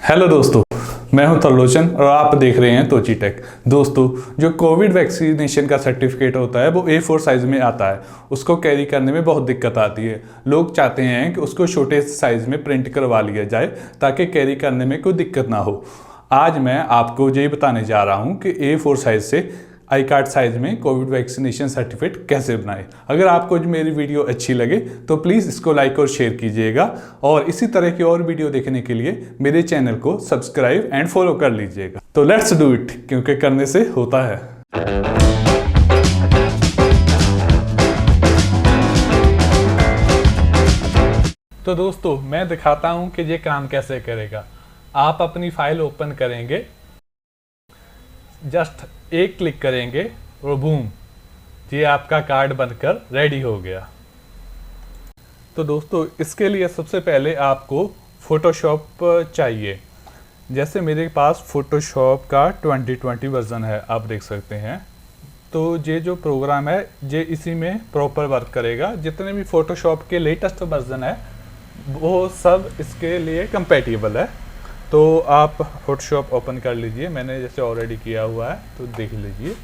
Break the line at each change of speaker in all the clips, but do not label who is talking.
Hello दोस्तों, मैं हूं तरलोचन और आप देख रहे हैं तोची टेक। दोस्तों, जो कोविड वैक्सीनेशन का सर्टिफिकेट होता है वो A4 साइज़ में आता है। उसको कैरी करने में बहुत दिक्कत आती है। लोग चाहते हैं कि उसको छोटे साइज़ में प्रिंट करवा लिया जाए ताकि कैरी करने में कोई दिक्कत ना हो। आज मैं आपको यही बताने जा रहा हूँ कि A4 साइज़ से आई कार्ड साइज़ में कोविड वैक्सीनेशन सर्टिफिकेट कैसे बनाएं। अगर आपको जो मेरी वीडियो अच्छी लगे तो प्लीज़ इसको लाइक और शेयर कीजिएगा और इसी तरह की और वीडियो देखने के लिए मेरे चैनल को सब्सक्राइब एंड फॉलो कर लीजिएगा। तो लेट्स डू इट, क्योंकि करने से होता है। तो दोस्तों, मैं दिखाता हूं कि ये काम कैसे करेगा। आप अपनी फाइल ओपन करेंगे, जस्ट एक क्लिक करेंगे और बूम, ये आपका कार्ड बनकर रेडी हो गया। तो दोस्तों, इसके लिए सबसे पहले आपको फोटोशॉप चाहिए। जैसे मेरे पास फोटोशॉप का 2020 वर्जन है, आप देख सकते हैं। तो ये जो प्रोग्राम है ये इसी में प्रॉपर वर्क करेगा। जितने भी फोटोशॉप के लेटेस्ट वर्जन है वो सब इसके लिए कंपैटिबल है। तो आप फोटोशॉप ओपन कर लीजिए, मैंने जैसे ऑलरेडी किया हुआ है तो देख लीजिए।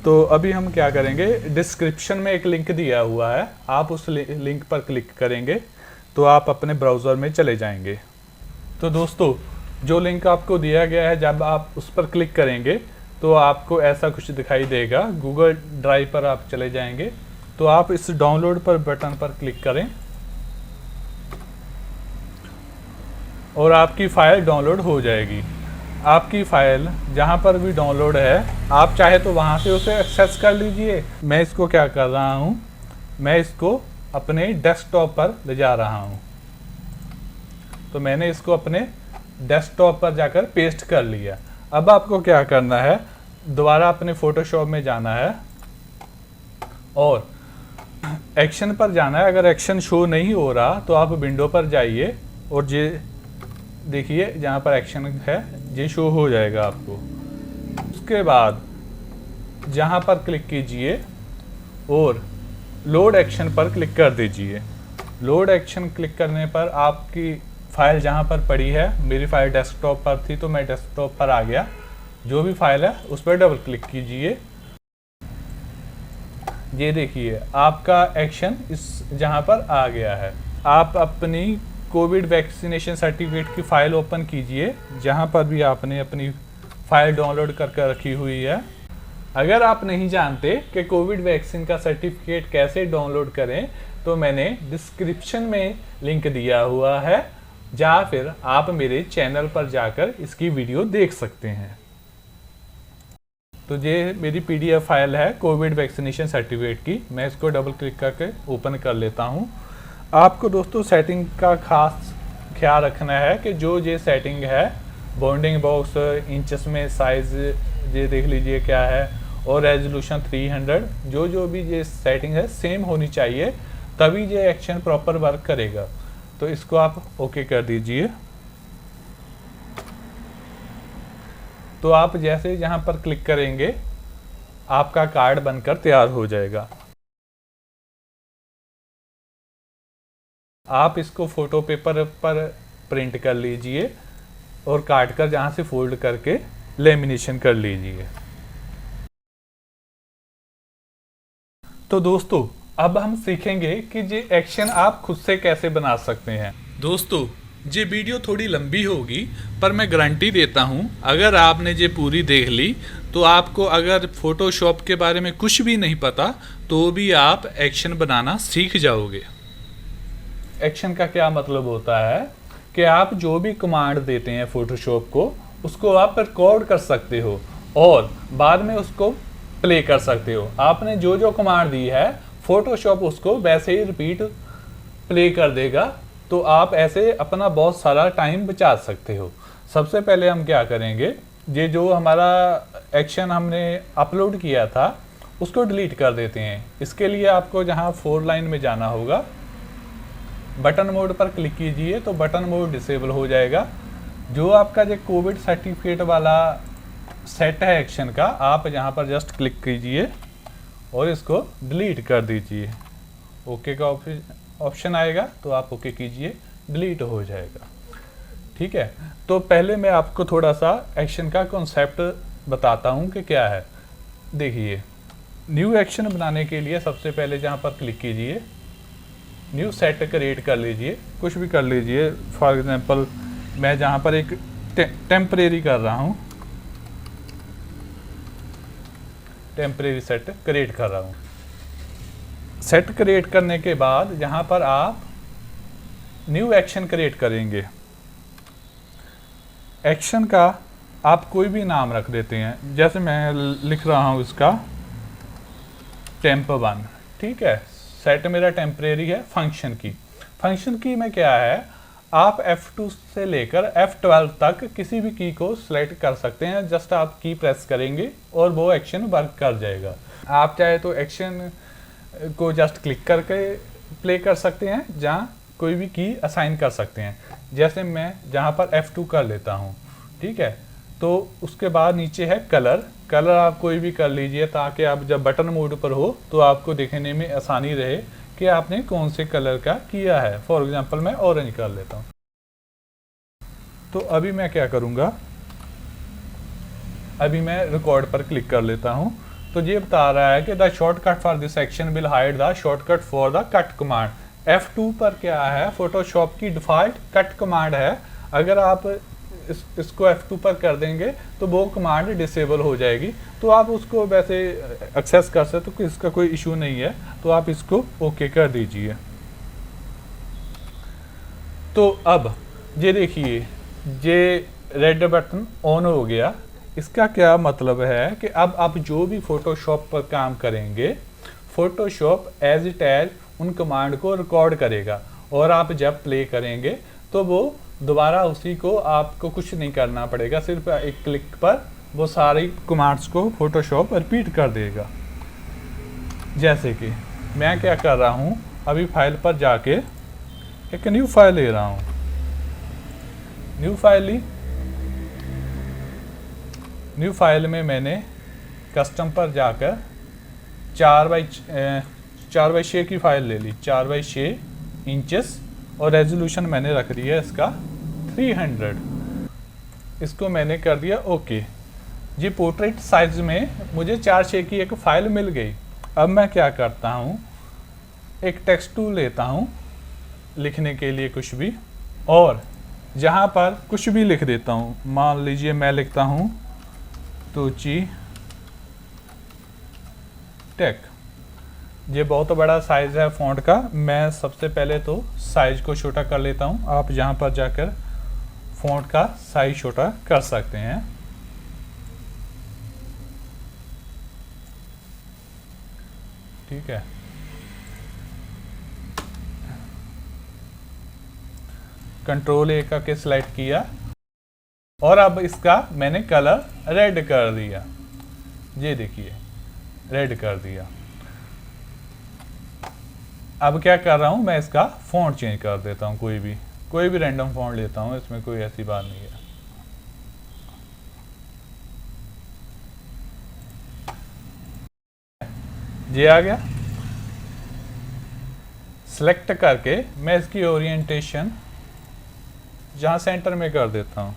तो अभी हम क्या करेंगे, डिस्क्रिप्शन में एक लिंक दिया हुआ है, आप उस लिंक पर क्लिक करेंगे तो आप अपने ब्राउज़र में चले जाएंगे। तो दोस्तों, जो लिंक आपको दिया गया है, जब आप उस पर क्लिक करेंगे तो आपको ऐसा कुछ दिखाई देगा। गूगल ड्राइव पर आप चले जाएंगे तो आप इस डाउनलोड पर बटन पर क्लिक करें और आपकी फ़ाइल डाउनलोड हो जाएगी। आपकी फ़ाइल जहाँ पर भी डाउनलोड है, आप चाहे तो वहाँ से उसे एक्सेस कर लीजिए। मैं इसको क्या कर रहा हूँ, मैं इसको अपने डेस्कटॉप पर ले जा रहा हूँ। तो मैंने इसको अपने डेस्कटॉप पर जाकर पेस्ट कर लिया। अब आपको क्या करना है, दोबारा अपने फ़ोटोशॉप में जाना है और एक्शन पर जाना है। अगर एक्शन शो नहीं हो रहा तो आप विंडो पर जाइए और ये देखिए, जहाँ पर एक्शन है ये शो हो जाएगा आपको। उसके बाद जहाँ पर क्लिक कीजिए और लोड एक्शन पर क्लिक कर दीजिए। लोड एक्शन क्लिक करने पर आपकी फ़ाइल जहाँ पर पड़ी है, मेरी फ़ाइल डेस्कटॉप पर थी तो मैं डेस्कटॉप पर आ गया। जो भी फाइल है उस पर डबल क्लिक कीजिए। ये देखिए, आपका एक्शन इस जहाँ पर आ गया है। आप अपनी कोविड वैक्सीनेशन सर्टिफिकेट की फ़ाइल ओपन कीजिए, जहाँ पर भी आपने अपनी फ़ाइल डाउनलोड करके रखी हुई है। अगर आप नहीं जानते कि कोविड वैक्सीन का सर्टिफिकेट कैसे डाउनलोड करें तो मैंने डिस्क्रिप्शन में लिंक दिया हुआ है, या फिर आप मेरे चैनल पर जाकर इसकी वीडियो देख सकते हैं। तो ये मेरी PDF फाइल है कोविड वैक्सीनेशन सर्टिफिकेट की। मैं इसको डबल क्लिक करके ओपन कर लेता हूँ। आपको दोस्तों सेटिंग का खास ख्याल रखना है कि जो ये सेटिंग है, बाउंडिंग बॉक्स, इंचेस में साइज़ ये देख लीजिए क्या है, और रेजोल्यूशन 300, जो भी ये सेटिंग है सेम होनी चाहिए, तभी ये एक्शन प्रॉपर वर्क करेगा। तो इसको आप ओके कर दीजिए। तो आप जैसे यहाँ पर क्लिक करेंगे आपका कार्ड बनकर तैयार हो जाएगा। आप इसको फोटो पेपर पर प्रिंट कर लीजिए और काट कर जहाँ से फोल्ड करके लेमिनेशन कर लीजिए। तो दोस्तों, अब हम सीखेंगे कि ये एक्शन आप खुद से कैसे बना सकते हैं। दोस्तों, ये वीडियो थोड़ी लंबी होगी, पर मैं गारंटी देता हूँ अगर आपने ये पूरी देख ली तो आपको, अगर फोटोशॉप के बारे में कुछ भी नहीं पता तो भी आप एक्शन बनाना सीख जाओगे। एक्शन का क्या मतलब होता है कि आप जो भी कमांड देते हैं फोटोशॉप को, उसको आप रिकॉर्ड कर सकते हो और बाद में उसको प्ले कर सकते हो। आपने जो कमांड दी है, फोटोशॉप उसको वैसे ही रिपीट प्ले कर देगा। तो आप ऐसे अपना बहुत सारा टाइम बचा सकते हो। सबसे पहले हम क्या करेंगे, ये जो हमारा एक्शन हमने अपलोड किया था उसको डिलीट कर देते हैं। इसके लिए आपको जहाँ 4 लाइन में जाना होगा, बटन मोड पर क्लिक कीजिए तो बटन मोड डिसेबल हो जाएगा। जो आपका जो कोविड सर्टिफिकेट वाला सेट है एक्शन का, आप यहाँ पर जस्ट क्लिक कीजिए और इसको डिलीट कर दीजिए। ओके का ऑप्शन आएगा तो आप ओके कीजिए, डिलीट हो जाएगा। ठीक है, तो पहले मैं आपको थोड़ा सा एक्शन का कॉन्सेप्ट बताता हूँ कि क्या है। देखिए, न्यू एक्शन बनाने के लिए सबसे पहले जहाँ पर क्लिक कीजिए, न्यू सेट क्रिएट कर लीजिए, कुछ भी कर लीजिए। फॉर एग्जांपल मैं जहाँ पर एक टेम्परेरी कर रहा हूँ, टेम्परेरी सेट क्रिएट कर रहा हूँ। सेट क्रिएट करने के बाद यहाँ पर आप न्यू एक्शन क्रिएट करेंगे। एक्शन का आप कोई भी नाम रख देते हैं, जैसे मैं लिख रहा हूँ इसका टेम्प1, ठीक है। सेट मेरा टेम्परेरी है फंक्शन की। फंक्शन की में क्या है, आप F2 से लेकर F12 तक किसी भी की को सिलेक्ट कर सकते हैं। जस्ट आप की प्रेस करेंगे और वो एक्शन वर्क कर जाएगा। आप चाहे तो एक्शन को जस्ट क्लिक करके प्ले कर सकते हैं, जहाँ कोई भी की असाइन कर सकते हैं। जैसे मैं जहाँ पर F2 कर लेता हूँ, ठीक है। तो उसके बाद नीचे है कलर। कलर आप कोई भी कर लीजिए, ताकि आप जब बटन मोड पर हो तो आपको देखने में आसानी रहे कि आपने कौन से कलर का किया है। फॉर एग्जांपल मैं ऑरेंज कर लेता हूँ। तो अभी मैं क्या करूँगा, अभी मैं रिकॉर्ड पर क्लिक कर लेता हूँ। तो ये बता रहा है कि the shortcut for this section will hide the shortcut for the cut command. F2 पर क्या है, फोटोशॉप की डिफ़ॉल्ट कट कमांड है। अगर आप इसको F2 पर कर देंगे तो वो कमांड डिसेबल हो जाएगी। तो आप उसको वैसे एक्सेस कर सकते हो, इसका कोई इशू नहीं है। तो आप इसको ओके कर दीजिए। तो अब ये देखिए, ये रेड बटन ऑन हो गया। इसका क्या मतलब है कि अब आप जो भी फोटोशॉप पर काम करेंगे, फोटोशॉप एज इट एज उन कमांड को रिकॉर्ड करेगा, और आप जब प्ले करेंगे तो वो दोबारा उसी को, आपको कुछ नहीं करना पड़ेगा। सिर्फ एक क्लिक पर वो सारी कमांड्स को फोटोशॉप रिपीट कर देगा। जैसे कि मैं क्या कर रहा हूँ, अभी फाइल पर जाके एक न्यू फाइल ले रहा हूँ। न्यू फाइल ली, न्यू फाइल में मैंने कस्टम पर जाकर 4x6 की फाइल ले ली, 4x6 इंचेस, और रेजोल्यूशन मैंने रख दिया है इसका 300। इसको मैंने कर दिया ओके। जी पोर्ट्रेट साइज में मुझे 4x6 की एक फाइल मिल गई। अब मैं क्या करता हूँ, एक टेक्स्ट टूल लेता हूँ लिखने के लिए कुछ भी, और जहाँ पर कुछ भी लिख देता हूँ। मान लीजिए मैं लिखता हूँ तोची टेक। ये बहुत बड़ा साइज़ है फ़ॉन्ट का। मैं सबसे पहले तो साइज़ को छोटा कर लेता हूँ। आप जहाँ पर जाकर फ़ॉन्ट का साइज़ छोटा कर सकते हैं। ठीक है, कंट्रोल A करके सिलेक्ट किया, और अब इसका मैंने कलर रेड कर दिया। ये देखिए, रेड कर दिया। अब क्या कर रहा हूँ, मैं इसका फ़ॉन्ट चेंज कर देता हूँ। कोई भी रैंडम फ़ॉन्ट लेता हूँ, इसमें कोई ऐसी बात नहीं है। ये आ गया। सेलेक्ट करके मैं इसकी ओरिएंटेशन जहाँ सेंटर में कर देता हूँ।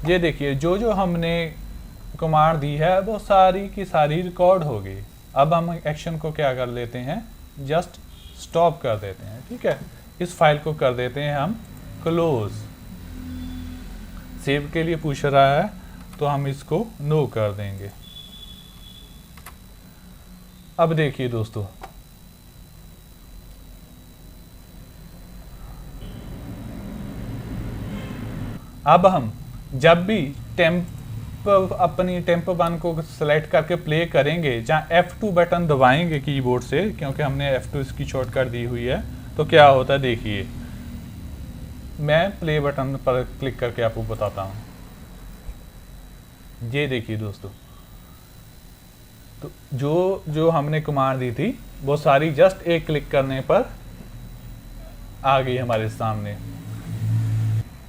ये देखिए, जो जो हमने कमांड दी है वो सारी की सारी रिकॉर्ड हो गई। अब हम एक्शन को क्या कर लेते हैं, जस्ट स्टॉप कर देते हैं। ठीक है, इस फाइल को कर देते हैं हम क्लोज। सेव के लिए पूछ रहा है तो हम इसको नो कर देंगे। अब देखिए दोस्तों, अब हम जब भी अपनी टेम्प1 को सेलेक्ट करके प्ले करेंगे, जहाँ F2 बटन दबाएंगे कीबोर्ड से, क्योंकि हमने F2 इसकी शॉर्टकट दी हुई है, तो क्या होता है देखिए। मैं प्ले बटन पर क्लिक करके आपको बताता हूँ। ये देखिए दोस्तों, तो जो हमने कमांड दी थी वो सारी जस्ट एक क्लिक करने पर आ गई हमारे सामने।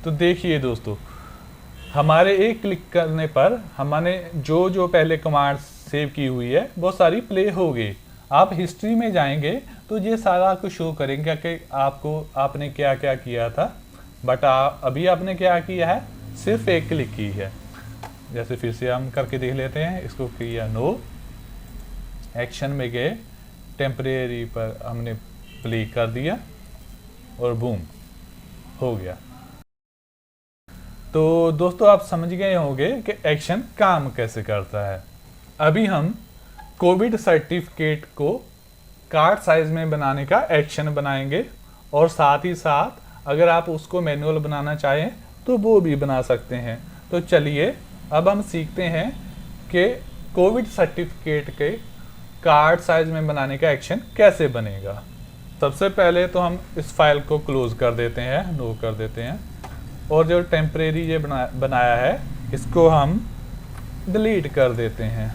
तो देखिए दोस्तों, हमारे एक क्लिक करने पर हमने जो पहले कमांड सेव की हुई है वो सारी प्ले हो गई। आप हिस्ट्री में जाएंगे तो ये सारा कुछ शो करेंगे कि आपने क्या क्या किया था। बट अभी आपने क्या किया है, सिर्फ एक क्लिक की है। जैसे फिर से हम करके देख लेते हैं, इसको किया नो, एक्शन में गए, टेम्परेरी पर हमने प्ले कर दिया और बूम हो गया। तो दोस्तों आप समझ गए होंगे कि एक्शन काम कैसे करता है। अभी हम कोविड सर्टिफिकेट को कार्ड साइज में बनाने का एक्शन बनाएंगे, और साथ ही साथ अगर आप उसको मैनुअल बनाना चाहें तो वो भी बना सकते हैं। तो चलिए अब हम सीखते हैं कि कोविड सर्टिफिकेट के कार्ड साइज में बनाने का एक्शन कैसे बनेगा। सबसे पहले तो हम इस फाइल को क्लोज कर देते हैं, नो कर देते हैं, और जो टेम्परेरी ये बनाया है इसको हम डिलीट कर देते हैं।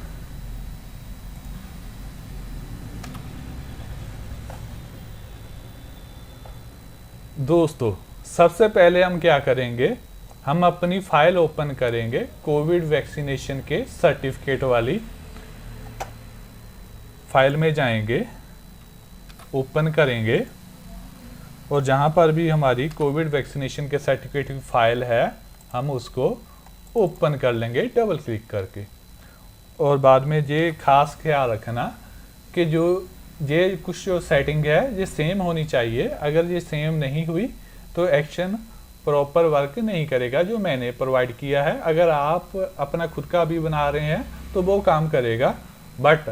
दोस्तों सबसे पहले हम क्या करेंगे, हम अपनी फाइल ओपन करेंगे कोविड वैक्सीनेशन के सर्टिफिकेट वाली फाइल में जाएंगे, ओपन करेंगे, और जहाँ पर भी हमारी कोविड वैक्सीनेशन के सर्टिफिकेट की फाइल है हम उसको ओपन कर लेंगे डबल क्लिक करके। और बाद में ये खास ख्याल रखना कि जो ये कुछ जो सेटिंग है ये सेम होनी चाहिए। अगर ये सेम नहीं हुई तो एक्शन प्रॉपर वर्क नहीं करेगा जो मैंने प्रोवाइड किया है। अगर आप अपना खुद का भी बना रहे हैं तो वो काम करेगा, बट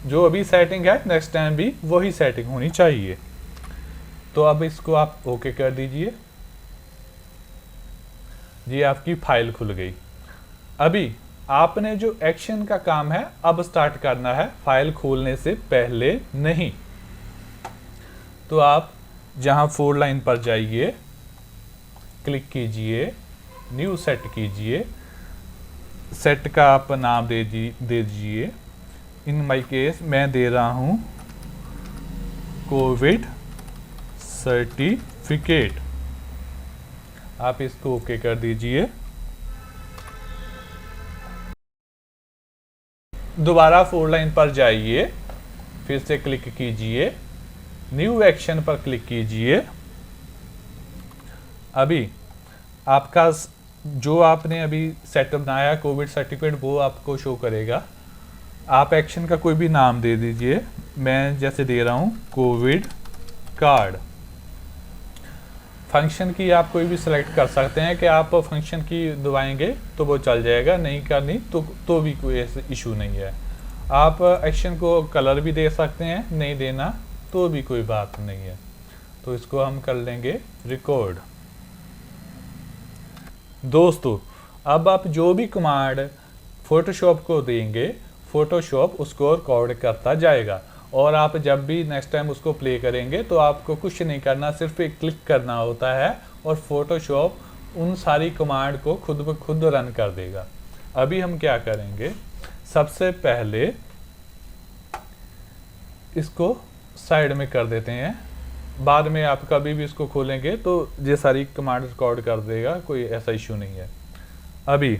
जो अभी सेटिंग है नेक्स्ट टाइम भी वही सेटिंग होनी चाहिए। तो अब इसको आप ओके कर दीजिए, ये आपकी फाइल खुल गई। अभी आपने जो एक्शन का काम है अब स्टार्ट करना है, फाइल खोलने से पहले नहीं। तो आप जहां 4 लाइन पर जाइए, क्लिक कीजिए, न्यू सेट कीजिए, सेट का आप नाम दे दीजिए। इन माई केस मैं दे रहा हूं कोविड सर्टिफिकेट। आप इसको ओके कर दीजिए। दोबारा 4 लाइन पर जाइए, फिर से क्लिक कीजिए, न्यू एक्शन पर क्लिक कीजिए। अभी आपका जो आपने अभी सेटअप बनाया कोविड सर्टिफिकेट वो आपको शो करेगा। आप एक्शन का कोई भी नाम दे दीजिए, मैं जैसे दे रहा हूं कोविड कार्ड। फंक्शन की आप कोई भी सिलेक्ट कर सकते हैं कि आप फंक्शन की दबाएंगे तो वो चल जाएगा, नहीं करनी तो भी कोई ऐसा इशू नहीं है। आप एक्शन को कलर भी दे सकते हैं, नहीं देना तो भी कोई बात नहीं है। तो इसको हम कर लेंगे रिकॉर्ड। दोस्तों अब आप जो भी कमांड फोटोशॉप को देंगे फोटोशॉप उसको रिकॉर्ड करता जाएगा, और आप जब भी नेक्स्ट टाइम उसको प्ले करेंगे तो आपको कुछ नहीं करना, सिर्फ एक क्लिक करना होता है और फोटोशॉप उन सारी कमांड को खुद ब खुद रन कर देगा। अभी हम क्या करेंगे, सबसे पहले इसको साइड में कर देते हैं, बाद में आप कभी भी इसको खोलेंगे तो ये सारी कमांड रिकॉर्ड कर देगा, कोई ऐसा इशू नहीं है। अभी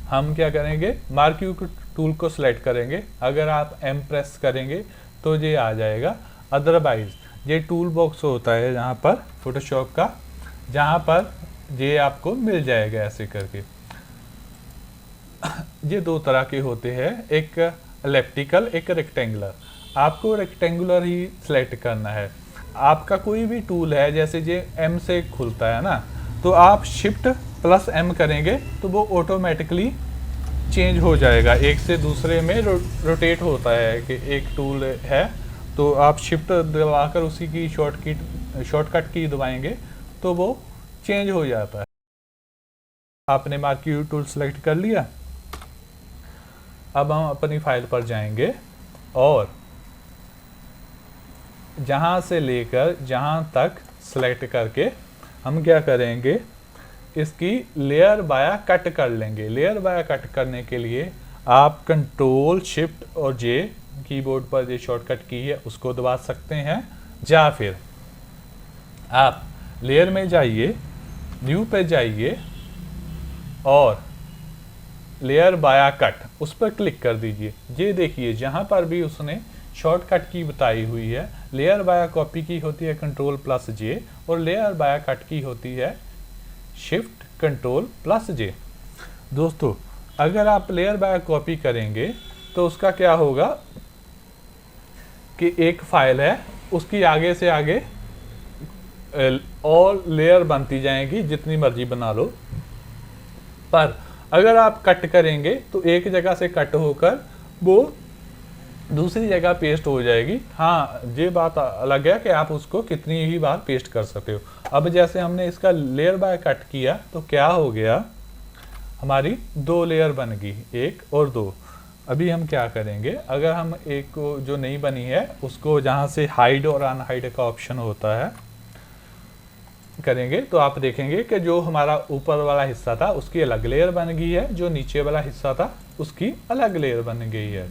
हम क्या करेंगे, मार्क्यू टूल को सिलेक्ट करेंगे। अगर आप एम प्रेस करेंगे तो ये आ जाएगा, अदरवाइज ये टूल बॉक्स होता है जहाँ पर फोटोशॉप का, जहाँ पर ये आपको मिल जाएगा ऐसे करके। ये 2 तरह के होते हैं, एक एलिप्टिकल एक रेक्टेंगुलर। आपको रेक्टेंगुलर ही सिलेक्ट करना है। आपका कोई भी टूल है जैसे ये एम से खुलता है ना, तो आप शिफ्ट प्लस एम करेंगे तो वो ऑटोमेटिकली चेंज हो जाएगा, एक से दूसरे में रोटेट होता है। कि एक टूल है तो आप शिफ्ट दबाकर उसी की शॉर्टकट की दबाएंगे तो वो चेंज हो जाता है। आपने मार्क्यू टूल सेलेक्ट कर लिया। अब हम अपनी फाइल पर जाएंगे और जहाँ से लेकर जहाँ तक सेलेक्ट करके हम क्या करेंगे, इसकी लेयर बाया कट कर लेंगे। लेयर बाया कट करने के लिए आप कंट्रोल शिफ्ट और जे कीबोर्ड पर जो शॉर्टकट की है उसको दबा सकते हैं, या फिर आप लेयर में जाइए, न्यू पे जाइए और लेयर बाया कट उस पर क्लिक कर दीजिए। ये देखिए जहाँ पर भी उसने शॉर्टकट की बताई हुई है लेयर बाय कॉपी की होती है कंट्रोल प्लस जे, और लेयर बाय कट की होती है शिफ्ट कंट्रोल प्लस जे। दोस्तों अगर आप लेयर बाय कॉपी करेंगे तो उसका क्या होगा कि एक फाइल है, उसकी आगे से आगे और लेयर बनती जाएंगी, जितनी मर्जी बना लो। पर अगर आप कट करेंगे तो एक जगह से कट होकर वो दूसरी जगह पेस्ट हो जाएगी। हाँ, ये बात अलग है कि आप उसको कितनी ही बार पेस्ट कर सकते हो। अब जैसे हमने इसका लेयर बाय कट किया तो क्या हो गया, हमारी 2 लेयर बन गई, 1 और 2। अभी हम क्या करेंगे, अगर हम एक को जो नहीं बनी है उसको जहाँ से हाइड और अनहाइड का ऑप्शन होता है करेंगे, तो आप देखेंगे कि जो हमारा ऊपर वाला हिस्सा था उसकी अलग लेयर बन गई है, जो नीचे वाला हिस्सा था उसकी अलग लेयर बन गई है।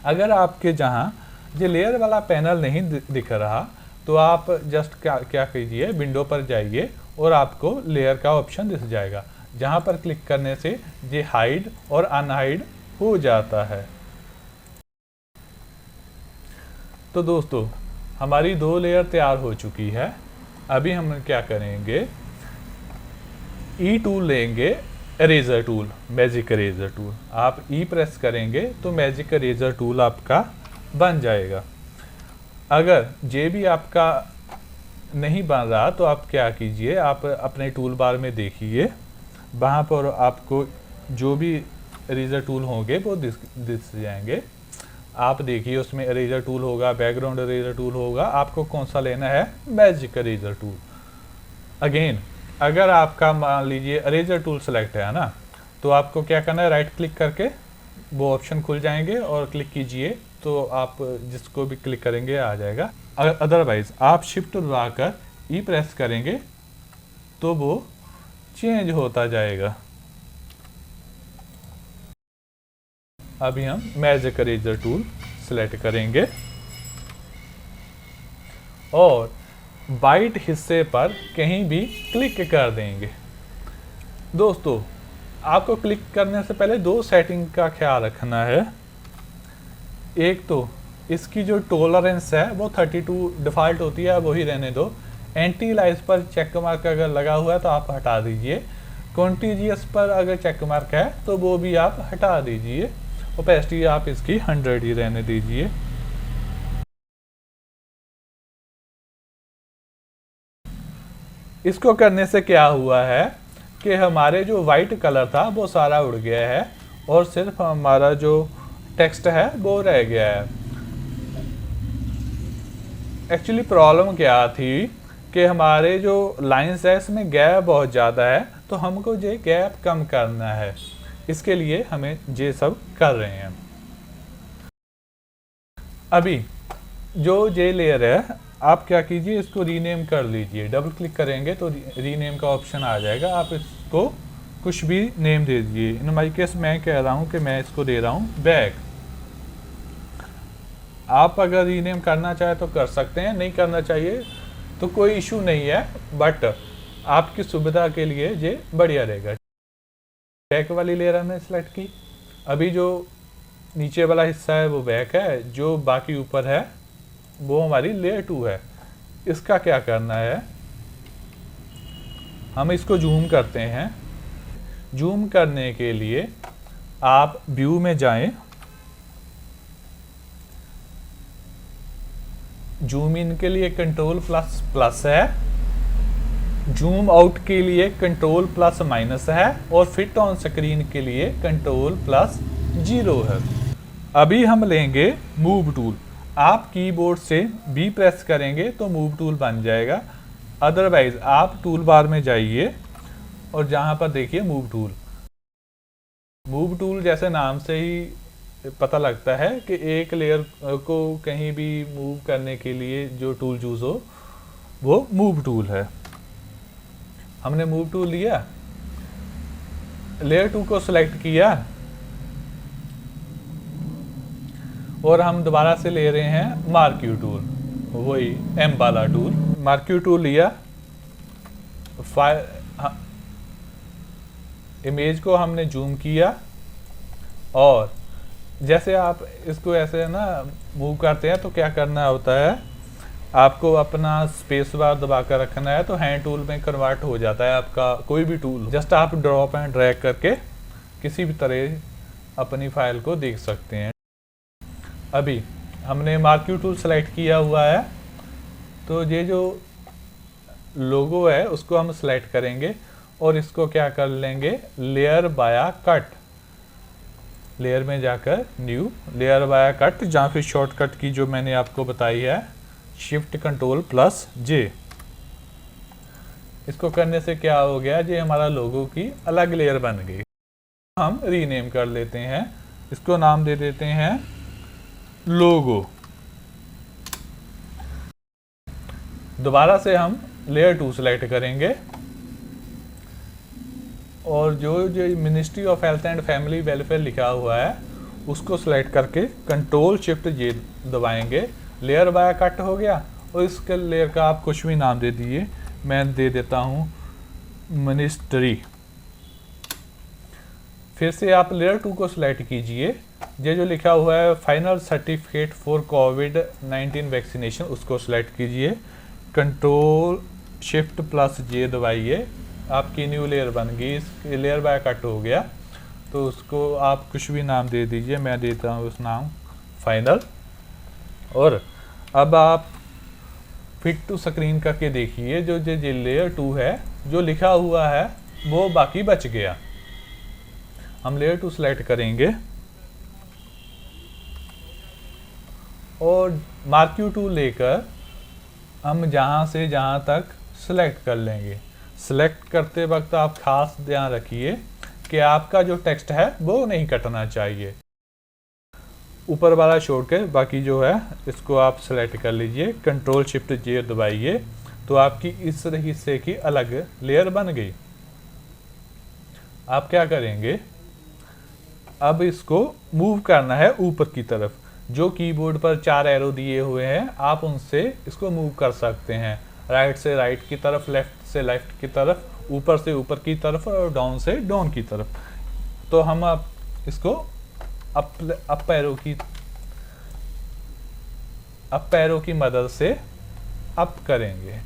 अगर आपके जहाँ ये लेयर वाला पैनल नहीं दिख रहा तो आप जस्ट क्या कीजिए, विंडो पर जाइए और आपको लेयर का ऑप्शन दिख जाएगा, जहाँ पर क्लिक करने से ये हाइड और अनहाइड हो जाता है। तो दोस्तों हमारी 2 लेयर तैयार हो चुकी है। अभी हम क्या करेंगे, ई टूल लेंगे, eraser tool, magic eraser tool. आप ई प्रेस करेंगे तो मैजिक इरेजर टूल आपका बन जाएगा। अगर ये भी आपका नहीं बन रहा तो आप क्या कीजिए, आप अपने टूल बार में देखिए, वहाँ पर आपको जो भी इरेजर टूल होंगे वो दिख जाएंगे। आप देखिए उसमें इरेजर टूल होगा, बैकग्राउंड इरेजर टूल होगा, आपको कौन सा लेना है, मैजिक इरेजर टूल। अगेन अगर आपका मान लीजिए इरेजर टूल सेलेक्ट है ना, तो आपको क्या करना है, राइट क्लिक करके वो ऑप्शन खुल जाएंगे और क्लिक कीजिए तो आप जिसको भी क्लिक करेंगे आ जाएगा। अदरवाइज आप शिफ्ट दबाकर ई प्रेस करेंगे तो वो चेंज होता जाएगा। अभी हम मैजिक इरेजर टूल सेलेक्ट करेंगे और वाइट हिस्से पर कहीं भी क्लिक कर देंगे। दोस्तों आपको क्लिक करने से पहले 2 सेटिंग का ख्याल रखना है। एक तो इसकी जो टॉलरेंस है वो 32 डिफ़ॉल्ट होती है, वही रहने दो। एंटी लाइज पर चेक मार्क अगर लगा हुआ है तो आप हटा दीजिए। कॉन्टीजियस पर अगर चेक मार्क है तो वो भी आप हटा दीजिए। ओपेसिटी आप इसकी 100 ही रहने दीजिए। इसको करने से क्या हुआ है कि हमारे जो वाइट कलर था वो सारा उड़ गया है और सिर्फ हमारा जो टेक्स्ट है वो रह गया है। एक्चुअली प्रॉब्लम क्या थी कि हमारे जो लाइंस है इसमें गैप बहुत ज़्यादा है, तो हमको ये गैप कम करना है, इसके लिए हमें ये सब कर रहे हैं। अभी जो जे लेयर है आप क्या कीजिए, इसको रीनेम कर लीजिए। डबल क्लिक करेंगे तो रीनेम का ऑप्शन आ जाएगा। आप इसको कुछ भी नेम दे दीजिए। इन माई केस मैं कह रहा हूँ कि मैं इसको दे रहा हूँ बैग। आप अगर रीनेम करना चाहे तो कर सकते हैं, नहीं करना चाहिए तो कोई इशू नहीं है, बट आपकी सुविधा के लिए ये बढ़िया रहेगा। बैक वाली लेयर हमने सेलेक्ट की। अभी जो नीचे वाला हिस्सा है वो बैक है, जो बाकी ऊपर है वो हमारी लेयर 2 है। इसका क्या करना है, हम इसको जूम करते हैं। जूम करने के लिए आप व्यू में जाएं, जूम इन के लिए कंट्रोल प्लस प्लस है, जूम आउट के लिए कंट्रोल प्लस माइनस है, और फिट ऑन स्क्रीन के लिए कंट्रोल प्लस 0 है। अभी हम लेंगे मूव टूल। आप कीबोर्ड से बी प्रेस करेंगे तो मूव टूल बन जाएगा। अदरवाइज आप टूल बार में जाइए और जहाँ पर देखिए मूव टूल। मूव टूल जैसे नाम से ही पता लगता है कि एक लेयर को कहीं भी मूव करने के लिए जो टूल यूज हो वो मूव टूल है। हमने मूव टूल लिया, लेयर 2 को सिलेक्ट किया और हम दोबारा से ले रहे हैं मार्क्यू टूल, वही एम वाला टूल। मार्क्यू टूल लिया, इमेज को हमने जूम किया और जैसे आप इसको ऐसे ना मूव करते हैं तो क्या करना होता है, आपको अपना स्पेस बार दबा कर रखना है, तो हैंड टूल में कन्वर्ट हो जाता है आपका कोई भी टूल। जस्ट आप ड्रॉप एंड ड्रैग करके किसी भी तरह अपनी फाइल को देख सकते हैं। अभी हमने मार्क्यू टूल सेलेक्ट किया हुआ है, तो ये जो लोगो है उसको हम सेलेक्ट करेंगे और इसको क्या कर लेंगे, लेयर बाया कट, लेयर में जाकर न्यू लेयर बाया कट, जहाँ फिर शॉर्टकट की जो मैंने आपको बताई है शिफ्ट कंट्रोल प्लस जे। इसको करने से क्या हो गया, ये हमारा लोगो की अलग लेयर बन गई। हम रीनेम कर लेते हैं, इसको नाम दे देते हैं लोगो। दोबारा से हम लेयर 2 सेलेक्ट करेंगे और जो ministry of health and family welfare लिखा हुआ है उसको सेलेक्ट करके कंट्रोल शिफ्ट जे दबाएंगे। लेयर बाया कट हो गया और इसके लेयर का आप कुछ भी नाम दे दीजिए, मैं दे देता हूँ मिनिस्ट्री। फिर से आप लेयर 2 को सिलेक्ट कीजिए, ये जो लिखा हुआ है final certificate for covid vaccination उसको सिलेक्ट कीजिए, कंट्रोल शिफ्ट प्लस जे दबाइए, आपकी न्यू लेयर बन गई। इस लेयर बाय कट हो गया तो उसको आप कुछ भी नाम दे दीजिए, मैं देता हूँ उस नाम फाइनल। और अब आप फिट टू स्क्रीन करके देखिए, जो लेयर 2 है जो लिखा हुआ है वो बाकी बच गया। हम लेयर 2 सेलेक्ट करेंगे और मार्क्यू टूल लेकर हम जहाँ से जहाँ तक सिलेक्ट कर लेंगे। सिलेक्ट करते वक्त आप खास ध्यान रखिए कि आपका जो टेक्स्ट है वो नहीं कटना चाहिए। ऊपर वाला छोड़ के बाकी जो है इसको आप सेलेक्ट कर लीजिए, कंट्रोल शिफ्ट जे दबाइए, तो आपकी इस हिस्से की अलग लेयर बन गई। आप क्या करेंगे, अब इसको मूव करना है ऊपर की तरफ। जो कीबोर्ड पर 4 एरो दिए हुए हैं आप उनसे इसको मूव कर सकते हैं, राइट से राइट की तरफ, लेफ्ट से लेफ्ट की तरफ, ऊपर से ऊपर की तरफ और डाउन से डाउन की तरफ। तो हम अब इसको अप एरो की मदद से अप करेंगे।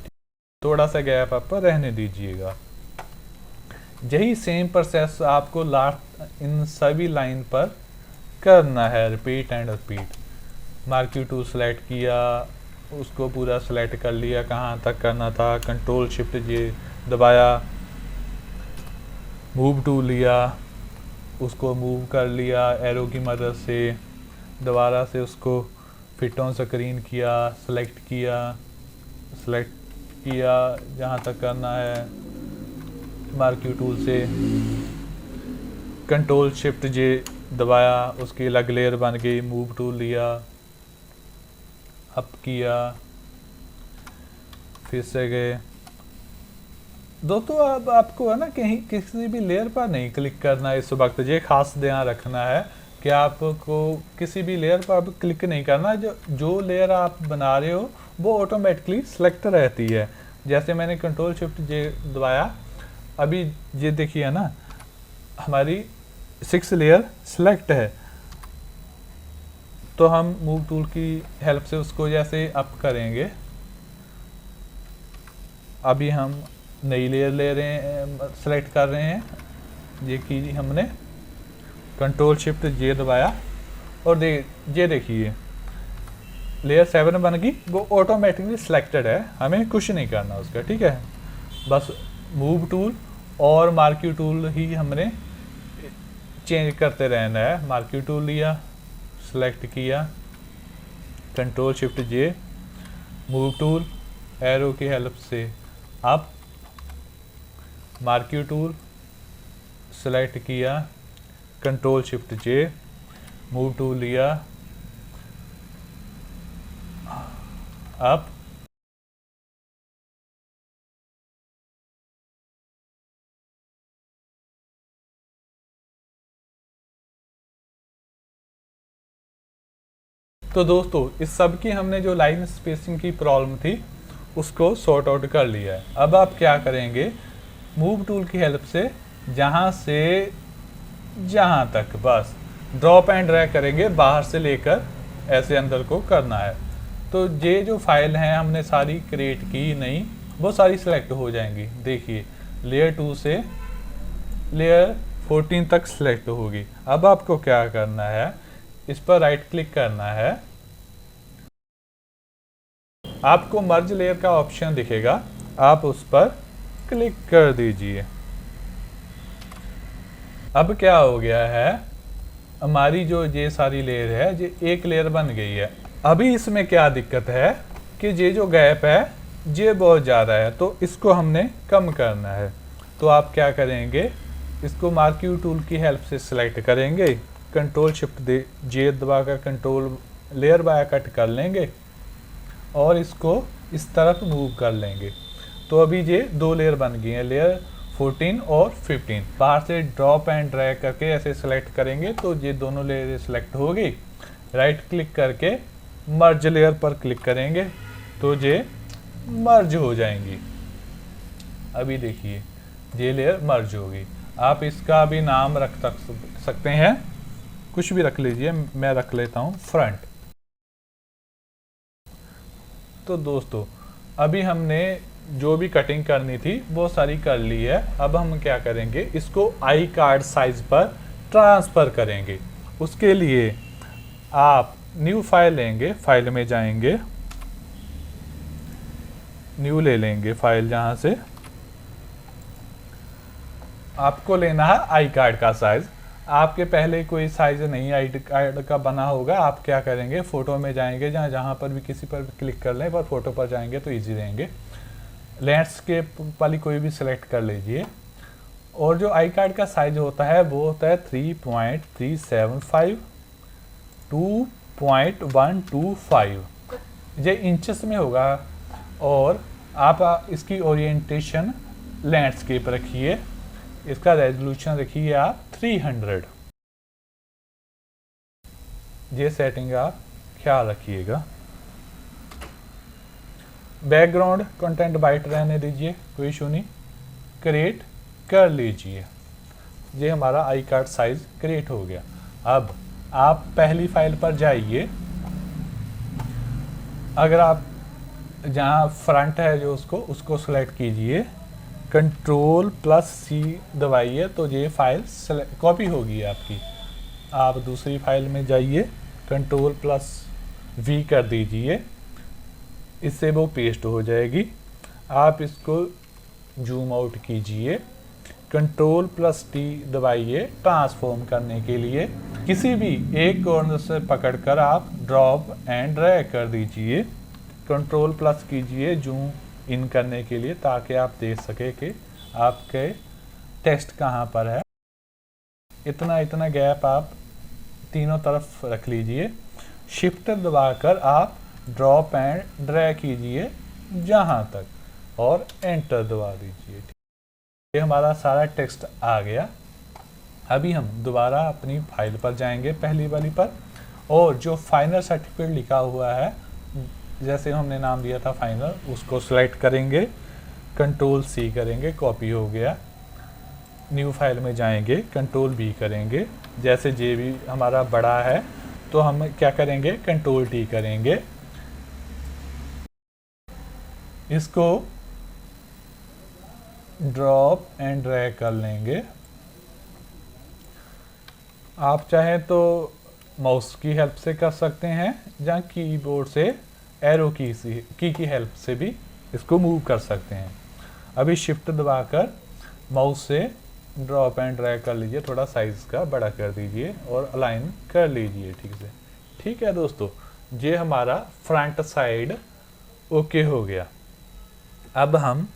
थोड़ा सा गैप आप रहने दीजिएगा। यही सेम प्रोसेस आपको लास्ट इन सभी लाइन पर करना है, repeat and repeat. Marquee tool select किया, उसको पूरा सेलेक्ट कर लिया, कहाँ तक करना था, कंट्रोल शिफ्ट जे दबाया, मूव टूल लिया, उसको मूव कर लिया एरो की मदद से, दोबारा से उसको फिट ऑन स्क्रीन किया, सेलेक्ट किया जहाँ तक करना है, मार्क्यू टूल से कंट्रोल शिफ्ट जे दबाया, उसकी अलग लेयर बन गई, मूव टूल लिया, अप किया, फिर से गए। दोस्तों अब आपको है ना कहीं किसी भी लेयर पर नहीं क्लिक करना है इस वक्त, ये खास ध्यान रखना है कि आपको किसी भी लेयर पर अब क्लिक नहीं करना। जो लेयर आप बना रहे हो वो ऑटोमेटिकली सेलेक्ट रहती है। जैसे मैंने कंट्रोल शिफ्ट जे दबाया, अभी ये देखिए ना हमारी 6 लेयर सेलेक्ट है, तो हम मूव टूल की हेल्प से उसको जैसे अप करेंगे। अभी हम नई लेयर ले रहे हैं, सेलेक्ट कर रहे हैं, ये की हमने कंट्रोल शिफ्ट जे दबाया और ये देखिए लेयर 7 बन गई, वो ऑटोमेटिकली सिलेक्टेड है, हमें कुछ नहीं करना उसका, ठीक है। बस मूव टूल और मार्क्यू टूल ही हमने चेंज करते रहना है। मार्क्यू टूल लिया, सेलेक्ट किया, कंट्रोल शिफ्ट जे, मूव टूल, एरो की हेल्प से अप, मार्क्यू टूल सेलेक्ट किया, कंट्रोल शिफ्ट जे, मूव टूल लिया, अप, तो दोस्तों इस सब की हमने जो लाइन स्पेसिंग की प्रॉब्लम थी उसको सॉर्ट आउट कर लिया है। अब आप क्या करेंगे, मूव टूल की हेल्प से जहाँ से जहाँ तक बस ड्रॉप एंड ड्रैग करेंगे, बाहर से लेकर ऐसे अंदर को करना है। तो ये जो फाइल हैं हमने सारी क्रिएट की नहीं, वो सारी सिलेक्ट हो जाएंगी। देखिए लेयर 2 से लेयर 14 तक सिलेक्ट होगी। अब आपको क्या करना है, इस पर राइट क्लिक करना है, आपको मर्ज लेयर का ऑप्शन दिखेगा, आप उस पर क्लिक कर दीजिए। अब क्या हो गया है, हमारी जो ये सारी लेयर है ये एक लेयर बन गई है। अभी इसमें क्या दिक्कत है कि ये जो गैप है ये बहुत ज़्यादा है, तो इसको हमने कम करना है। तो आप क्या करेंगे, इसको मार्क्यू टूल की हेल्प से सिलेक्ट करेंगे, कंट्रोल शिफ्ट जे दबाकर कंट्रोल लेयर बाय कट कर लेंगे और इसको इस तरफ मूव कर लेंगे। तो अभी ये दो लेयर बन गई हैं, लेयर 14 और 15। बाहर से ड्रॉप एंड ड्रैग करके ऐसे सेलेक्ट करेंगे तो ये दोनों लेयर सेलेक्ट हो गई। राइट क्लिक करके मर्ज लेयर पर क्लिक करेंगे तो ये मर्ज हो जाएंगी। अभी देखिए ये लेयर मर्ज होगी। आप इसका भी नाम रख सकते हैं, कुछ भी रख लीजिए, मैं रख लेता हूँ फ्रंट। तो दोस्तों अभी हमने जो भी कटिंग करनी थी वो सारी कर ली है। अब हम क्या करेंगे, इसको आई कार्ड साइज पर ट्रांसफ़र करेंगे। उसके लिए आप न्यू फाइल लेंगे, फाइल में जाएंगे, न्यू ले लेंगे फाइल, जहाँ से आपको लेना है आई कार्ड का साइज। आपके पहले कोई साइज नहीं आई कार्ड का बना होगा, आप क्या करेंगे, फ़ोटो में जाएंगे, जहाँ पर भी किसी पर भी क्लिक कर लें, पर फोटो पर जाएंगे तो इजी रहेंगे। लैंडस्केप वाली कोई भी सिलेक्ट कर लीजिए। और जो आई कार्ड का साइज होता है वो होता है 3.375 2.125, ये इंचेस में होगा। और आप इसकी ओरिएंटेशन लैंडस्केप रखिए, इसका रेजोल्यूशन रखिए आप 300। ये सेटिंग आप ख्याल रखिएगा। बैकग्राउंड कंटेंट वाइट रहने दीजिए, कोई इशू नहीं, क्रिएट कर लीजिए। ये हमारा आई कार्ड साइज क्रिएट हो गया। अब आप पहली फाइल पर जाइए, अगर आप जहाँ फ्रंट है जो उसको सेलेक्ट कीजिए, Ctrl+C दबाइए तो ये फाइल कॉपी होगी आपकी। आप दूसरी फाइल में जाइए, Ctrl+V कर दीजिए, इससे वो पेस्ट हो जाएगी। आप इसको जूम आउट कीजिए, Ctrl+T दबाइए ट्रांसफॉर्म करने के लिए। किसी भी एक कॉर्नर से पकड़कर आप ड्रॉप एंड ड्रैग कर दीजिए। Ctrl+ कीजिए जूम इन करने के लिए, ताकि आप देख सके कि आपके टेक्स्ट कहाँ पर है। इतना गैप आप तीनों तरफ रख लीजिए। शिफ्ट दबाकर आप ड्रॉप एंड ड्रैग कीजिए जहाँ तक, और एंटर दबा दीजिए। ये हमारा सारा टेक्स्ट आ गया। अभी हम दोबारा अपनी फाइल पर जाएंगे, पहली वाली पर, और जो फाइनल सर्टिफिकेट लिखा हुआ है, जैसे हमने नाम दिया था फाइनल, उसको सिलेक्ट करेंगे, Ctrl+C करेंगे, कॉपी हो गया। न्यू फाइल में जाएंगे, Ctrl+V करेंगे। जैसे जे भी हमारा बड़ा है तो हम क्या करेंगे, Ctrl+T करेंगे, इसको ड्रॉप एंड ड्रैग कर लेंगे। आप चाहें तो माउस की हेल्प से कर सकते हैं, या कीबोर्ड से एरो की हेल्प से भी इसको मूव कर सकते हैं। अभी शिफ्ट दबाकर माउस से ड्रॉप एंड ड्रैग कर लीजिए, थोड़ा साइज का बड़ा कर दीजिए और अलाइन कर लीजिए ठीक से। ठीक है दोस्तों, ये हमारा फ्रंट साइड ओके हो गया। अब हम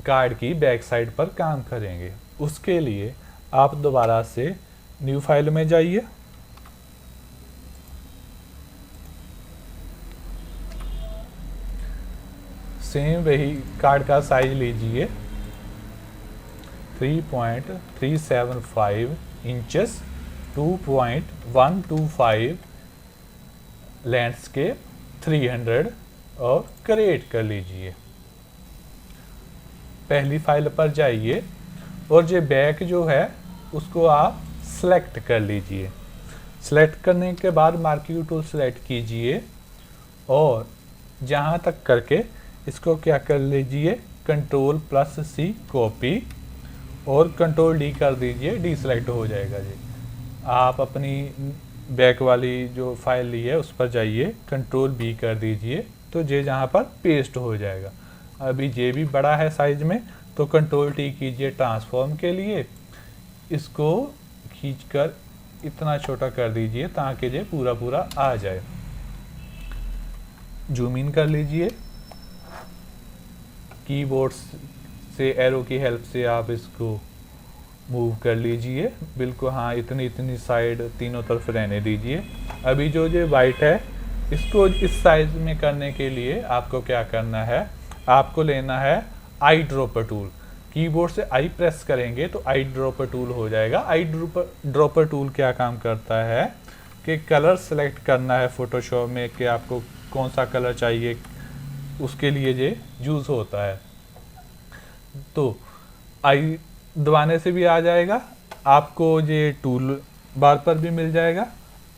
कार्ड की बैक साइड पर काम करेंगे। उसके लिए आप दोबारा से न्यू फाइल में जाइए, सेम वही कार्ड का साइज लीजिए 3.375 इंचेस, 2.125 लैंडस्केप 300 और क्रिएट कर लीजिए। पहली फाइल पर जाइए और जो बैक जो है उसको आप सेलेक्ट कर लीजिए। सेलेक्ट करने के बाद मार्किंग टूल सेलेक्ट कीजिए और जहाँ तक करके इसको क्या कर लीजिए, Ctrl+C कॉपी और Ctrl+D कर दीजिए, डी सेलेक्ट हो जाएगा जी। आप अपनी बैक वाली जो फाइल ली है उस पर जाइए, Ctrl+B कर दीजिए तो ये जहाँ पर पेस्ट हो जाएगा। अभी ये भी बड़ा है साइज में तो Ctrl+T कीजिए ट्रांसफॉर्म के लिए, इसको खींचकर इतना छोटा कर दीजिए ताकि ये पूरा पूरा आ जाए। जूम इन कर लीजिए, कीबोर्ड से एरो की हेल्प से आप इसको मूव कर लीजिए बिल्कुल। हाँ, इतनी साइड तीनों तरफ रहने दीजिए। अभी जो ये वाइट है इसको इस साइज में करने के लिए आपको क्या करना है, आपको लेना है आई ड्रॉपर टूल। कीबोर्ड से आई प्रेस करेंगे तो आई ड्रॉपर टूल हो जाएगा। आई ड्रॉपर टूल क्या काम करता है कि कलर सेलेक्ट करना है फोटोशॉप में कि आपको कौन सा कलर चाहिए, उसके लिए ये यूज़ होता है। तो आई दबाने से भी आ जाएगा, आपको ये टूल बार पर भी मिल जाएगा।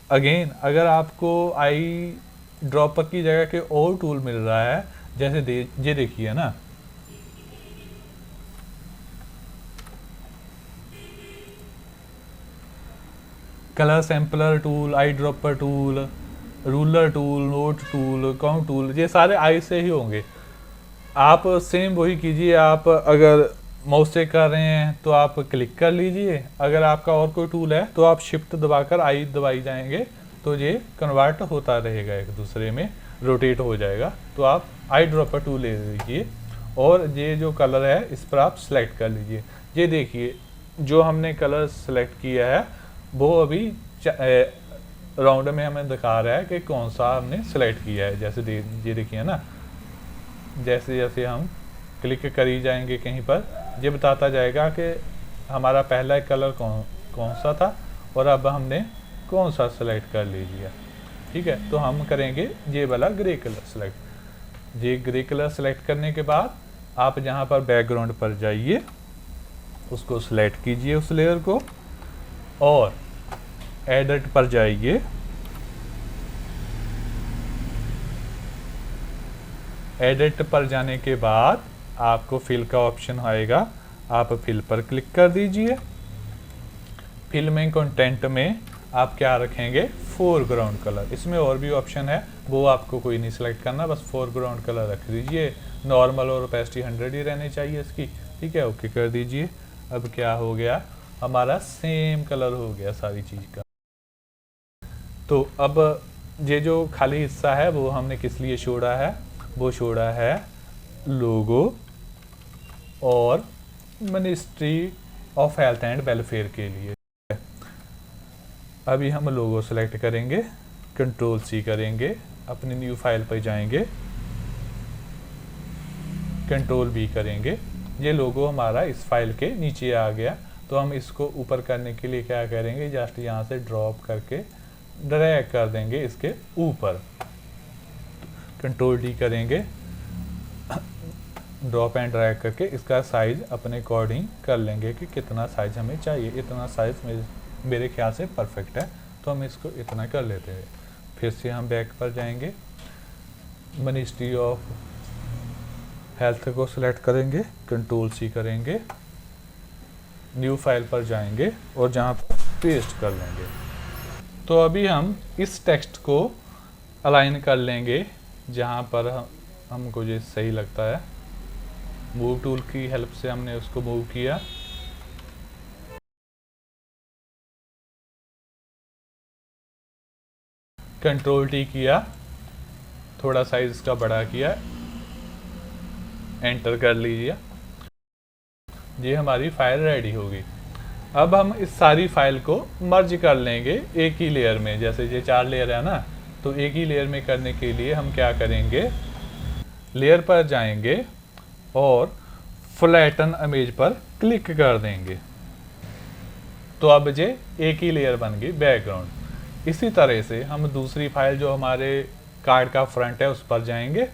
अगेन अगर आपको आई ड्रॉपर की जगह के और टूल मिल रहा है, जैसे ये देखिए ना, colour sampler tool, eye dropper tool, ruler tool, note tool, count tool, ये सारे आई से ही होंगे। आप सेम वही कीजिए। आप अगर माउस से कर रहे हैं तो आप क्लिक कर लीजिए, अगर आपका और कोई टूल है तो आप शिफ्ट दबाकर आई दबाई जाएंगे तो ये कन्वर्ट होता रहेगा, एक दूसरे में रोटेट हो जाएगा। तो आप आई ड्रॉपर टूल ले लीजिए और ये जो कलर है इस पर आप सेलेक्ट कर लीजिए। ये देखिए जो हमने कलर सेलेक्ट किया है वो अभी राउंड में हमें दिखा रहा है कि कौन सा हमने सेलेक्ट किया है। जैसे ये देखिए ना, जैसे जैसे हम क्लिक करी जाएंगे कहीं पर, ये बताता जाएगा कि हमारा पहला कलर कौन सा था और अब हमने कौन सा सेलेक्ट कर लीजिए। ठीक है, तो हम करेंगे ये वाला ग्रे कलर सेलेक्ट। ये ग्रे कलर सेलेक्ट करने के बाद आप जहाँ पर बैकग्राउंड पर जाइए, उसको सेलेक्ट कीजिए उस लेयर को और एडिट पर जाइए। एडिट पर जाने के बाद आपको फिल का ऑप्शन आएगा, आप फिल पर क्लिक कर दीजिए। फिल में कंटेंट में आप क्या रखेंगे, फोरग्राउंड कलर। इसमें और भी ऑप्शन है, वो आपको कोई नहीं सिलेक्ट करना, बस फोरग्राउंड कलर रख दीजिए। नॉर्मल और ओपेसिटी 100 ही रहनी चाहिए इसकी। ठीक है, ओके कर दीजिए। अब क्या हो गया, हमारा सेम कलर हो गया सारी चीज़ का। तो अब ये जो खाली हिस्सा है वो हमने किस लिए छोड़ा है, वो छोड़ा है लोगो और ministry of health and welfare के लिए। अभी हम लोगो सेलेक्ट करेंगे, Ctrl+C करेंगे, अपनी न्यू फाइल पर जाएंगे, Ctrl+V करेंगे। ये लोगो हमारा इस फाइल के नीचे आ गया। तो हम इसको ऊपर करने के लिए क्या करेंगे, जस्ट यहाँ से ड्रॉप करके ड्रैग कर देंगे इसके ऊपर। Ctrl+D करेंगे, ड्रॉप एंड ड्रैग करके इसका साइज अपने अकॉर्डिंग कर लेंगे कि कितना साइज हमें चाहिए। इतना साइज मेरे ख्याल से परफेक्ट है, तो हम इसको इतना कर लेते हैं। फिर से हम बैक पर जाएंगे, मिनिस्ट्री ऑफ हेल्थ को सिलेक्ट करेंगे, Ctrl+C करेंगे, न्यू फाइल पर जाएंगे और जहाँ पर पेस्ट कर लेंगे। तो अभी हम इस टेक्स्ट को अलाइन कर लेंगे जहाँ पर हमको ये सही लगता है। मूव टूल की हेल्प से हमने उसको मूव किया। Ctrl+T किया, थोड़ा साइज इसका बड़ा किया, एंटर कर लीजिए। ये हमारी फाइल रेडी होगी। अब हम इस सारी फाइल को मर्ज कर लेंगे एक ही लेयर में। जैसे ये 4 लेयर है ना, तो एक ही लेयर में करने के लिए हम क्या करेंगे, लेयर पर जाएंगे और फ्लैटन इमेज पर क्लिक कर देंगे। तो अब ये एक ही लेयर बन गई बैकग्राउंड। इसी तरह से हम दूसरी फाइल जो हमारे कार्ड का फ्रंट है उस पर जाएंगे,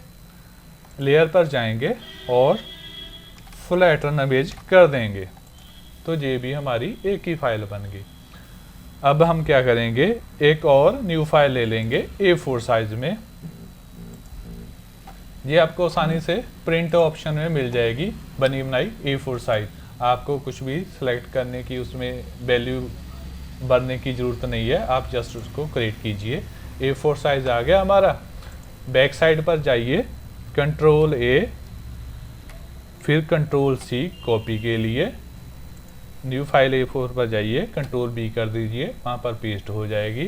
लेयर पर जाएंगे और फ्लैटन इमेज कर देंगे। तो ये भी हमारी एक ही फाइल बन गई। अब हम क्या करेंगे, एक और न्यू फाइल ले लेंगे A4 साइज में। ये आपको आसानी से प्रिंट ऑप्शन में मिल जाएगी, बनी बनाई A4 साइज। आपको कुछ भी सिलेक्ट करने की, उसमें वैल्यू भरने की ज़रूरत नहीं है, आप जस्ट उसको क्रिएट कीजिए। A4 साइज आ गया हमारा। बैक साइड पर जाइए, कंट्रोल A, फिर कंट्रोल C कॉपी के लिए, न्यू फाइल A4 पर जाइए, कंट्रोल B कर दीजिए, वहाँ पर पेस्ट हो जाएगी।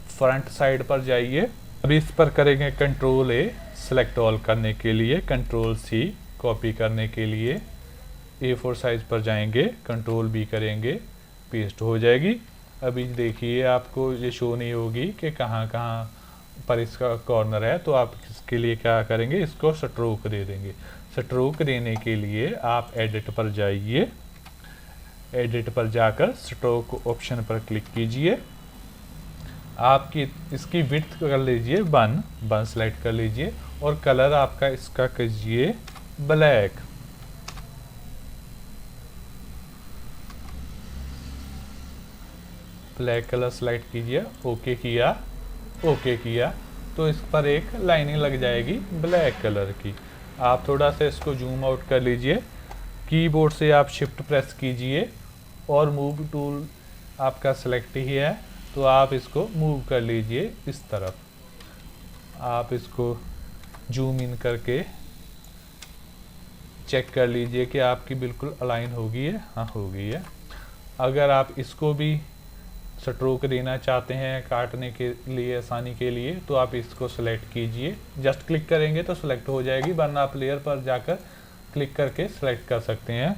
फ्रंट साइड पर जाइए, अभी इस पर करेंगे कंट्रोल A सेलेक्ट ऑल करने के लिए, कंट्रोल C कॉपी करने के लिए, A4 साइज पर जाएंगे, कंट्रोल B करेंगे, पेस्ट हो जाएगी। अभी देखिए आपको ये शो नहीं होगी कि कहाँ कहाँ पर इसका कॉर्नर है, तो आप इसके लिए क्या करेंगे, इसको स्ट्रोक दे देंगे। स्ट्रोक देने के लिए आप एडिट पर जाइए, एडिट पर जाकर स्ट्रोक ऑप्शन पर क्लिक कीजिए। आपकी इसकी विड्थ कर लीजिए 1 सेलेक्ट कर लीजिए, और कलर आपका इसका कीजिए ब्लैक। ब्लैक कलर सेलेक्ट कीजिए, ओके किया, ओके किया, तो इस पर एक लाइनिंग लग जाएगी ब्लैक कलर की। आप थोड़ा सा इसको जूम आउट कर लीजिए, कीबोर्ड से आप शिफ्ट प्रेस कीजिए और मूव टूल आपका सेलेक्ट ही है, तो आप इसको मूव कर लीजिए इस तरफ। आप इसको जूम इन करके चेक कर लीजिए कि आपकी बिल्कुल अलाइन हो गई है। हाँ, हो गई है। अगर आप इसको भी स्ट्रोक देना चाहते हैं काटने के लिए, आसानी के लिए, तो आप इसको सेलेक्ट कीजिए, जस्ट क्लिक करेंगे तो सेलेक्ट हो जाएगी, वरना आप लेयर पर जाकर क्लिक करके सेलेक्ट कर सकते हैं।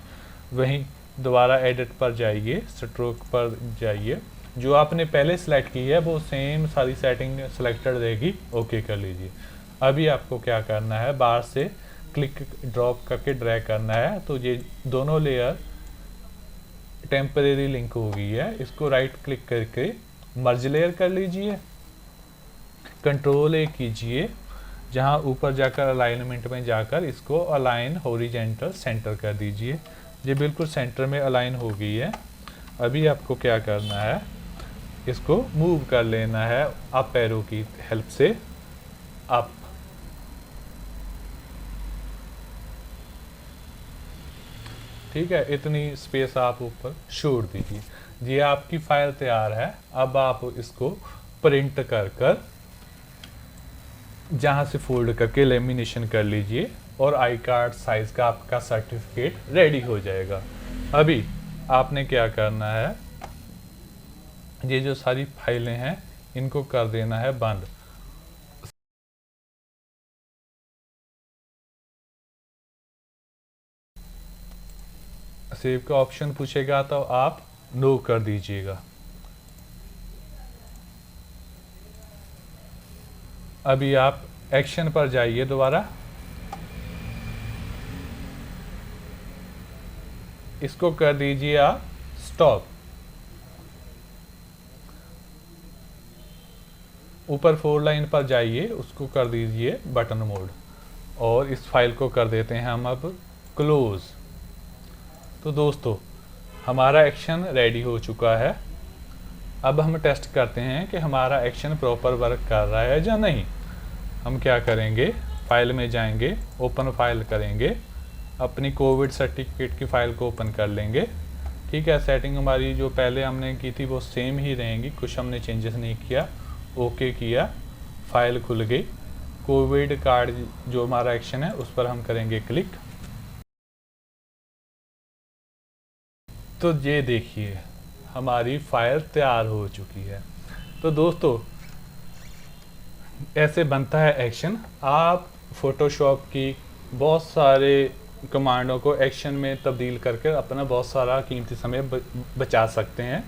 वहीं दोबारा एडिट पर जाइए, स्ट्रोक पर जाइए, जो आपने पहले सेलेक्ट की है वो सेम सारी सेटिंग सेलेक्टेड रहेगी, ओके कर लीजिए। अभी आपको क्या करना है, बाहर से क्लिक ड्रॉप करके ड्रैग करना है, तो ये दोनों लेयर टेम्परेरी लिंक हो गई है। इसको राइट क्लिक करके मर्ज लेयर कर लीजिए, कंट्रोल A कीजिए, जहां ऊपर जाकर अलाइनमेंट में जाकर इसको अलाइन हॉरिजॉन्टल सेंटर कर दीजिए। ये बिल्कुल सेंटर में अलाइन हो गई है। अभी आपको क्या करना है, इसको मूव कर लेना है अप एरो की हेल्प से, अप। ठीक है, इतनी स्पेस आप ऊपर छोड़ दीजिए। ये आपकी फाइल तैयार है। अब आप इसको प्रिंट कर कर जहां से फोल्ड करके लेमिनेशन कर लीजिए, और आई कार्ड साइज का आपका सर्टिफिकेट रेडी हो जाएगा। अभी आपने क्या करना है, ये जो सारी फाइलें हैं इनको कर देना है बंद। सेव का ऑप्शन पूछेगा तो आप नो कर दीजिएगा। अभी आप एक्शन पर जाइए दोबारा, इसको कर दीजिए आप स्टॉप। ऊपर 4 लाइन पर जाइए, उसको कर दीजिए बटन मोड, और इस फाइल को कर देते हैं हम अब क्लोज। तो दोस्तों, हमारा एक्शन रेडी हो चुका है। अब हम टेस्ट करते हैं कि हमारा एक्शन प्रॉपर वर्क कर रहा है या नहीं। हम क्या करेंगे, फाइल में जाएंगे, ओपन फाइल करेंगे, अपनी कोविड सर्टिफिकेट की फाइल को ओपन कर लेंगे। ठीक है, सेटिंग हमारी जो पहले हमने की थी वो सेम ही रहेंगी, कुछ हमने चेंजेस नहीं किया। ओके किया, फाइल खुल गई। कोविड कार्ड जो हमारा एक्शन है उस पर हम करेंगे क्लिक। तो ये देखिए हमारी फाइल तैयार हो चुकी है। तो दोस्तों, ऐसे बनता है एक्शन। आप फोटोशॉप की बहुत सारे कमांडों को एक्शन में तब्दील करके अपना बहुत सारा कीमती समय बचा सकते हैं।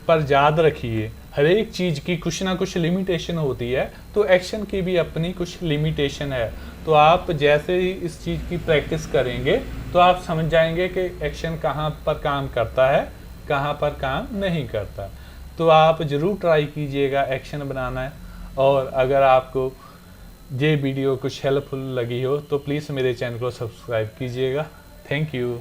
पर याद रखिए, हर एक चीज़ की कुछ ना कुछ लिमिटेशन होती है, तो एक्शन की भी अपनी कुछ लिमिटेशन है। तो आप जैसे ही इस चीज़ की प्रैक्टिस करेंगे तो आप समझ जाएंगे कि एक्शन कहाँ पर काम करता है, कहाँ पर काम नहीं करता। तो आप ज़रूर ट्राई कीजिएगा एक्शन बनाना है। और अगर आपको ये वीडियो कुछ हेल्पफुल लगी हो तो प्लीज़ मेरे चैनल को सब्सक्राइब कीजिएगा। Thank you.